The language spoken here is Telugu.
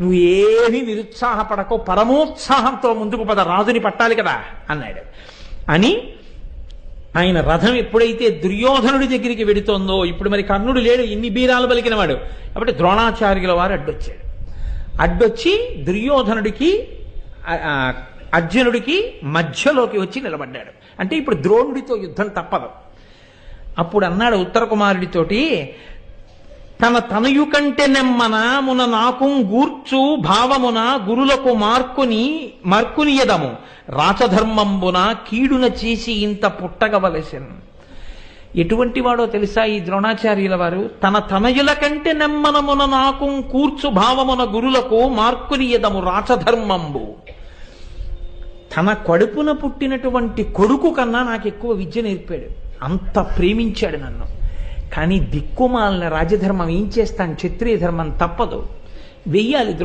నువ్వు ఏమీ నిరుత్సాహపడకో, పరమోత్సాహంతో ముందుకు పద, రాజుని పట్టాలి కదా అన్నాడు. అని ఆయన రథం ఎప్పుడైతే దుర్యోధనుడి దగ్గరికి వెడుతోందో, ఇప్పుడు మరి కర్ణుడు లేడు, ఇన్ని బీరాలు పలికినవాడు కాబట్టి ద్రోణాచార్యుల వారు అడ్డొచ్చాడు. అడ్డొచ్చి దుర్యోధనుడికి అర్జునుడికి మధ్యలోకి వచ్చి నిలబడ్డాడు. అంటే ఇప్పుడు ద్రోణుడితో యుద్ధం తప్పదు. అప్పుడు అన్నాడు ఉత్తర కుమారుడితోటి, తన తనయు కంటే నెమ్మన మున నాకు గూర్చు భావమున గురులకు మార్కునియదము రాచధర్మంబున కీడున చేసి ఇంత పుట్టగవలసెన్. ఎటువంటి వాడో తెలుసా ఈ ద్రోణాచార్యుల వారు? తన తనయుల కంటే నెమ్మనమున నాకు కూర్చు భావమున గురులకు మార్కునియదము రాచధర్మంబు. తన కడుపున పుట్టినటువంటి కొడుకు కన్నా నాకు ఎక్కువ విద్య నేర్పాడు, అంత ప్రేమించాడు నన్ను. కానీ దిక్కుమాలిన రాజధర్మం ఏం చేస్తాను, క్షత్రియ ధర్మం తప్పదు, వెయ్యాలి.